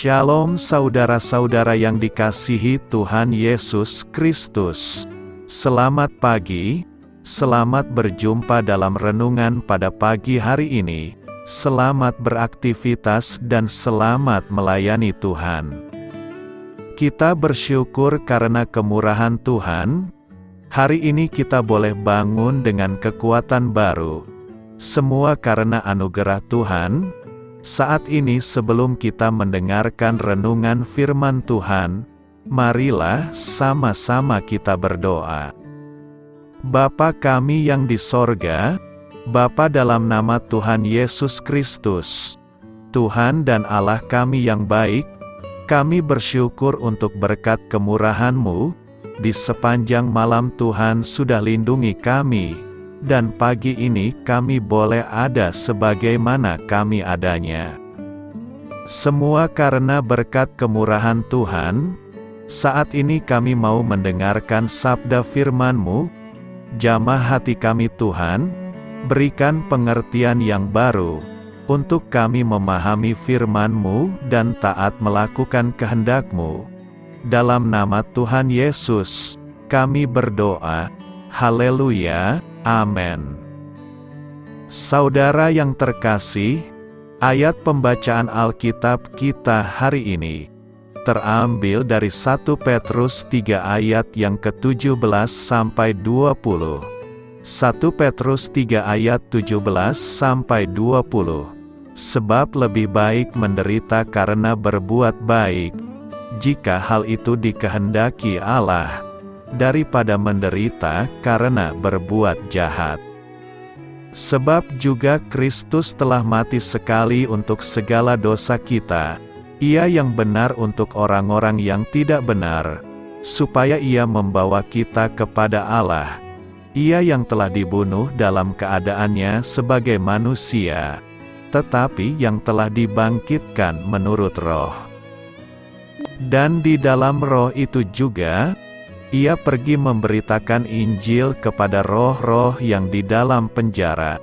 Shalom saudara-saudara yang dikasihi Tuhan Yesus Kristus. Selamat pagi, selamat berjumpa dalam renungan pada pagi hari ini. Selamat beraktivitas dan selamat melayani Tuhan. Kita bersyukur karena kemurahan Tuhan. Hari ini kita boleh bangun dengan kekuatan baru. Semua karena anugerah Tuhan. Saat ini sebelum kita mendengarkan renungan firman Tuhan, marilah sama-sama kita berdoa. Bapa kami yang di sorga, Bapa dalam nama Tuhan Yesus Kristus, Tuhan dan Allah kami yang baik, kami bersyukur untuk berkat kemurahan-Mu, di sepanjang malam Tuhan sudah lindungi kami, dan pagi ini kami boleh ada sebagaimana kami adanya. Semua karena berkat kemurahan Tuhan. Saat ini kami mau mendengarkan sabda firman-Mu. Jamah hati kami Tuhan, berikan pengertian yang baru, untuk kami memahami firman-Mu dan taat melakukan kehendak-Mu. Dalam nama Tuhan Yesus, kami berdoa. Haleluya. Amin. Saudara yang terkasih, ayat pembacaan Alkitab kita hari ini terambil dari 1 Petrus 3 ayat yang ke-17 sampai 20. 1 Petrus 3 ayat 17 sampai 20. Sebab lebih baik menderita karena berbuat baik, jika hal itu dikehendaki Allah, daripada menderita karena berbuat jahat. Sebab juga Kristus telah mati sekali untuk segala dosa kita, Ia yang benar untuk orang-orang yang tidak benar, supaya Ia membawa kita kepada Allah. Ia yang telah dibunuh dalam keadaannya sebagai manusia, tetapi yang telah dibangkitkan menurut Roh. Dan di dalam Roh itu juga, Ia pergi memberitakan Injil kepada roh-roh yang di dalam penjara,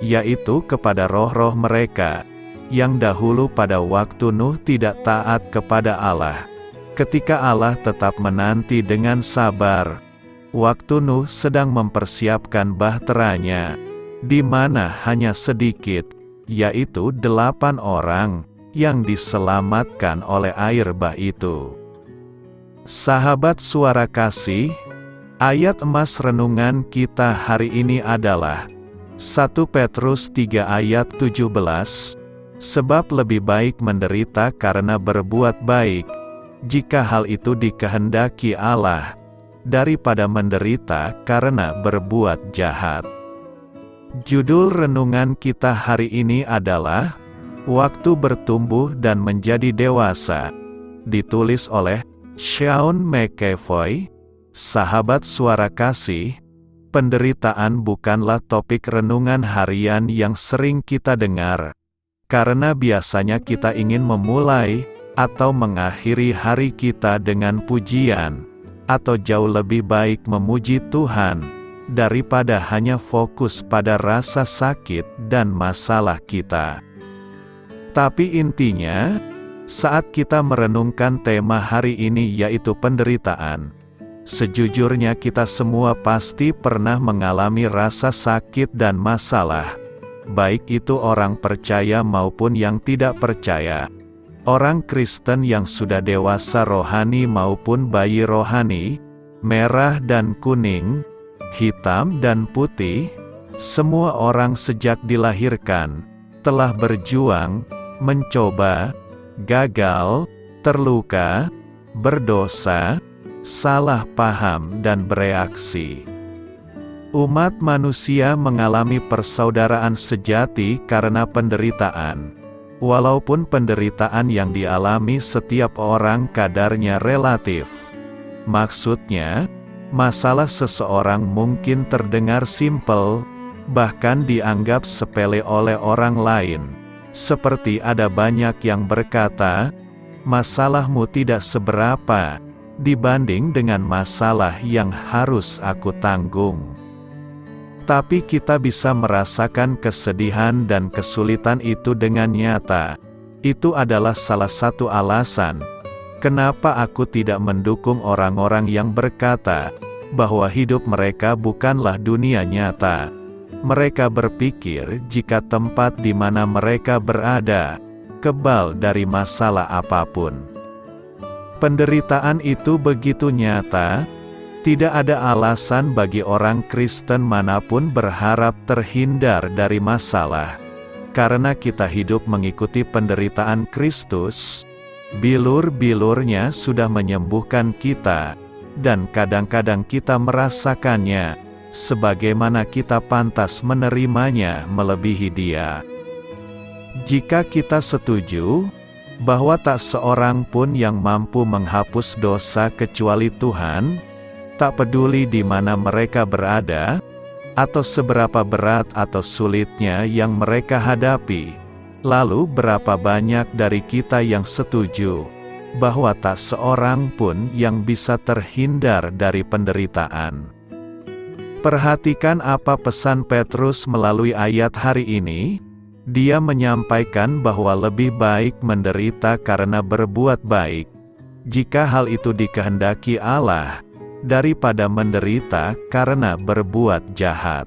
yaitu kepada roh-roh mereka, yang dahulu pada waktu Nuh tidak taat kepada Allah, ketika Allah tetap menanti dengan sabar, waktu Nuh sedang mempersiapkan bahteranya, di mana hanya sedikit, yaitu 8 orang, yang diselamatkan oleh air bah itu. Sahabat suara kasih, ayat emas renungan kita hari ini adalah 1 Petrus 3 ayat 17, sebab lebih baik menderita karena berbuat baik, jika hal itu dikehendaki Allah, daripada menderita karena berbuat jahat. Judul renungan kita hari ini adalah Waktu Bertumbuh dan Menjadi Dewasa, ditulis oleh Sean McAvoy. Sahabat suara kasih, penderitaan bukanlah topik renungan harian yang sering kita dengar, karena biasanya kita ingin memulai, atau mengakhiri hari kita dengan pujian, atau jauh lebih baik memuji Tuhan, daripada hanya fokus pada rasa sakit dan masalah kita. Tapi intinya, saat kita merenungkan tema hari ini yaitu penderitaan, sejujurnya kita semua pasti pernah mengalami rasa sakit dan masalah, baik itu orang percaya maupun yang tidak percaya, orang Kristen yang sudah dewasa rohani maupun bayi rohani, merah dan kuning, hitam dan putih, semua orang sejak dilahirkan, telah berjuang, mencoba, gagal, terluka, berdosa, salah paham dan bereaksi. Umat manusia mengalami persaudaraan sejati karena penderitaan. Walaupun penderitaan yang dialami setiap orang kadarnya relatif. Maksudnya, masalah seseorang mungkin terdengar simpel, bahkan dianggap sepele oleh orang lain. Seperti ada banyak yang berkata, masalahmu tidak seberapa, dibanding dengan masalah yang harus aku tanggung. Tapi kita bisa merasakan kesedihan dan kesulitan itu dengan nyata, Itu adalah salah satu alasan kenapa aku tidak mendukung orang-orang yang berkata bahwa hidup mereka bukanlah dunia nyata. Mereka berpikir jika tempat di mana mereka berada kebal dari masalah apapun. Penderitaan itu begitu nyata, tidak ada alasan bagi orang Kristen manapun berharap terhindar dari masalah. Karena kita hidup mengikuti penderitaan Kristus, bilur-bilurnya sudah menyembuhkan kita, dan kadang-kadang kita merasakannya, sebagaimana kita pantas menerimanya melebihi Dia. Jika kita setuju bahwa tak seorang pun yang mampu menghapus dosa kecuali Tuhan, tak peduli di mana mereka berada, atau seberapa berat atau sulitnya yang mereka hadapi, lalu berapa banyak dari kita yang setuju bahwa tak seorang pun yang bisa terhindar dari penderitaan. Perhatikan apa pesan Petrus melalui ayat hari ini. Dia menyampaikan bahwa lebih baik menderita karena berbuat baik, jika hal itu dikehendaki Allah, daripada menderita karena berbuat jahat.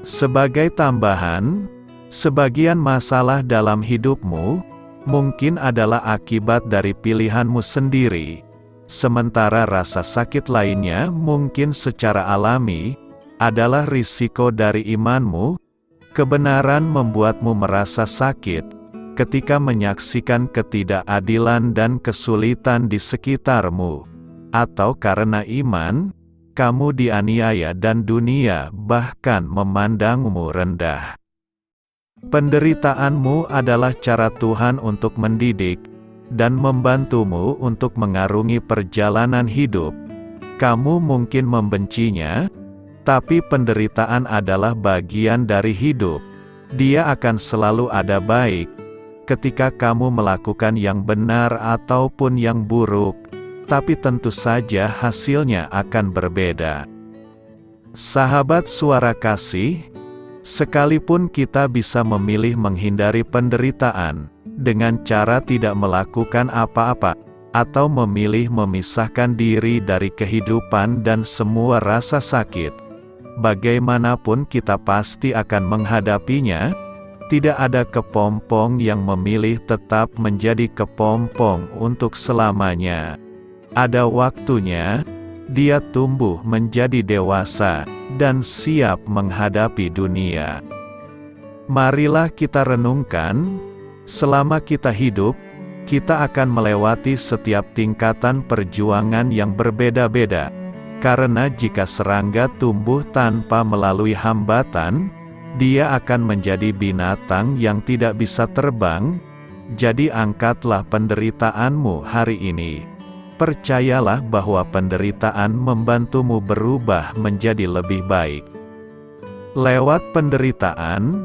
Sebagai tambahan, sebagian masalah dalam hidupmu mungkin adalah akibat dari pilihanmu sendiri, sementara rasa sakit lainnya mungkin secara alami adalah risiko dari imanmu. Kebenaran membuatmu merasa sakit ketika menyaksikan ketidakadilan dan kesulitan di sekitarmu, atau karena iman, kamu dianiaya dan dunia bahkan memandangmu rendah. Penderitaanmu adalah cara Tuhan untuk mendidik dan membantumu untuk mengarungi perjalanan hidup. Kamu mungkin membencinya, tapi penderitaan adalah bagian dari hidup. Dia akan selalu ada baik ketika kamu melakukan yang benar ataupun yang buruk, tapi tentu saja hasilnya akan berbeda. Sahabat Suara Kasih, sekalipun kita bisa memilih menghindari penderitaan dengan cara tidak melakukan apa-apa, atau memilih memisahkan diri dari kehidupan dan semua rasa sakit, bagaimanapun kita pasti akan menghadapinya. Tidak ada kepompong yang memilih tetap menjadi kepompong untuk selamanya. Ada waktunya, dia tumbuh menjadi dewasa, dan siap menghadapi dunia. Marilah kita renungkan, selama kita hidup, kita akan melewati setiap tingkatan perjuangan yang berbeda-beda. Karena jika serangga tumbuh tanpa melalui hambatan, dia akan menjadi binatang yang tidak bisa terbang. Jadi angkatlah penderitaanmu hari ini. Percayalah bahwa penderitaan membantumu berubah menjadi lebih baik. Lewat penderitaan,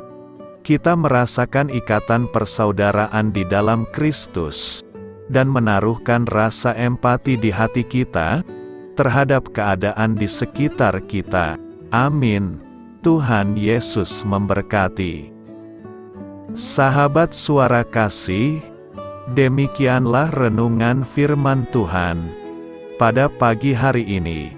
kita merasakan ikatan persaudaraan di dalam Kristus, dan menaruhkan rasa empati di hati kita terhadap keadaan di sekitar kita. Amin. Tuhan Yesus memberkati. Sahabat Suara Kasih, demikianlah renungan firman Tuhan pada pagi hari ini.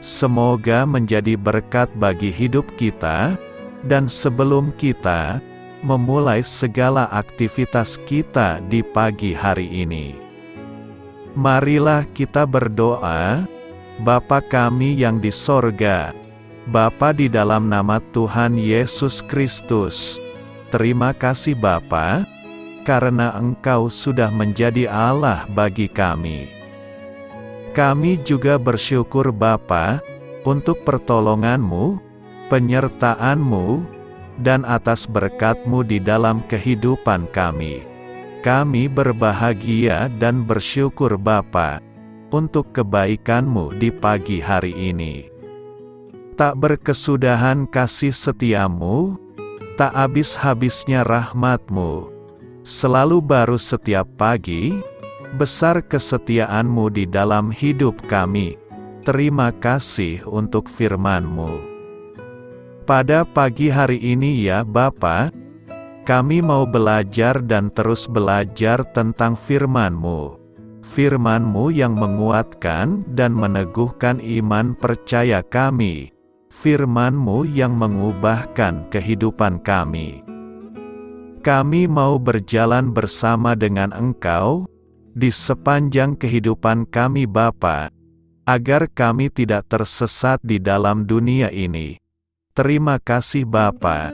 Semoga menjadi berkat bagi hidup kita, dan sebelum kita memulai segala aktivitas kita di pagi hari ini, marilah kita berdoa. Bapa kami yang di sorga, Bapa di dalam nama Tuhan Yesus Kristus, terima kasih Bapa, karena Engkau sudah menjadi Allah bagi kami. Kami juga bersyukur Bapa, untuk pertolongan-Mu, penyertaan-Mu, dan atas berkat-Mu di dalam kehidupan kami. Kami berbahagia dan bersyukur Bapa, untuk kebaikan-Mu di pagi hari ini. Tak berkesudahan kasih setia-Mu, tak habis-habisnya rahmat-Mu. Selalu baru setiap pagi, besar kesetiaan-Mu di dalam hidup kami. Terima kasih untuk firman-Mu. Pada pagi hari ini ya Bapa, Kami mau belajar dan terus belajar tentang firman-Mu. Firman-Mu yang menguatkan dan meneguhkan iman percaya kami. Firman-Mu yang mengubahkan kehidupan kami. Kami mau berjalan bersama dengan Engkau di sepanjang kehidupan kami Bapa, agar kami tidak tersesat di dalam dunia ini. Terima kasih Bapa,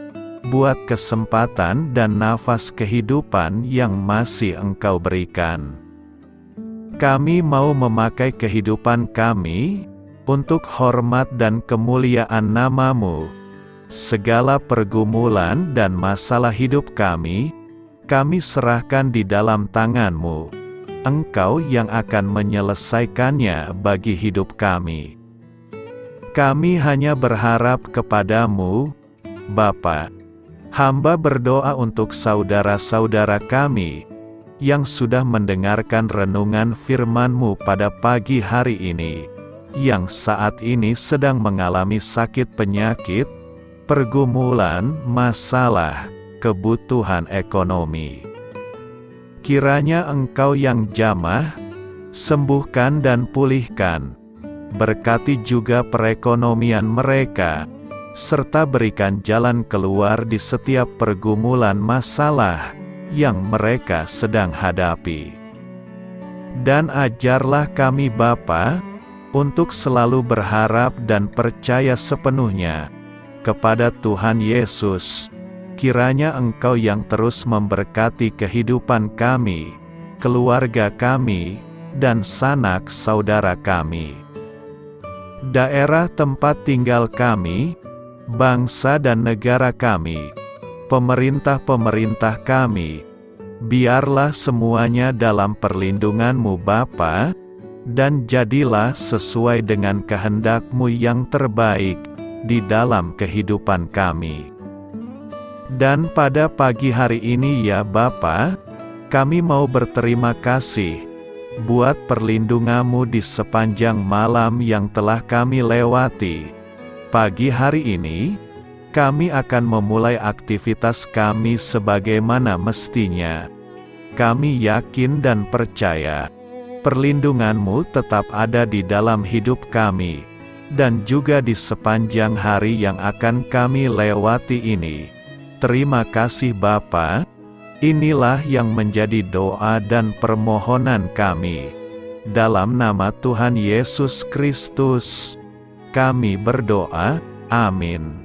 buat kesempatan dan nafas kehidupan yang masih Engkau berikan. Kami mau memakai kehidupan kami untuk hormat dan kemuliaan nama-Mu. Segala pergumulan dan masalah hidup kami serahkan di dalam tangan-Mu. Engkau yang akan menyelesaikannya bagi hidup kami. Kami hanya berharap kepadamu, Bapa. Hamba berdoa untuk saudara-saudara kami yang sudah mendengarkan renungan firman-Mu pada pagi hari ini, yang saat ini sedang mengalami sakit penyakit, pergumulan, masalah, kebutuhan ekonomi. Kiranya Engkau yang jamah, sembuhkan dan pulihkan. Berkati juga perekonomian mereka, serta berikan jalan keluar di setiap pergumulan masalah yang mereka sedang hadapi. Dan ajarlah kami Bapa, untuk selalu berharap dan percaya sepenuhnya kepada Tuhan Yesus. Kiranya Engkau yang terus memberkati kehidupan kami, keluarga kami, dan sanak saudara kami. Daerah tempat tinggal kami, bangsa dan negara kami, pemerintah-pemerintah kami, biarlah semuanya dalam perlindungan-Mu Bapa, dan jadilah sesuai dengan kehendak-Mu yang terbaik di dalam kehidupan kami. Dan pada pagi hari ini ya Bapa, kami mau berterima kasih buat perlindungan-Mu di sepanjang malam yang telah kami lewati. Pagi hari ini, kami akan memulai aktivitas kami sebagaimana mestinya. Kami yakin dan percaya, perlindungan-Mu tetap ada di dalam hidup kami, dan juga di sepanjang hari yang akan kami lewati ini. Terima kasih Bapa. Inilah yang menjadi doa dan permohonan kami. Dalam nama Tuhan Yesus Kristus, kami berdoa. Amin.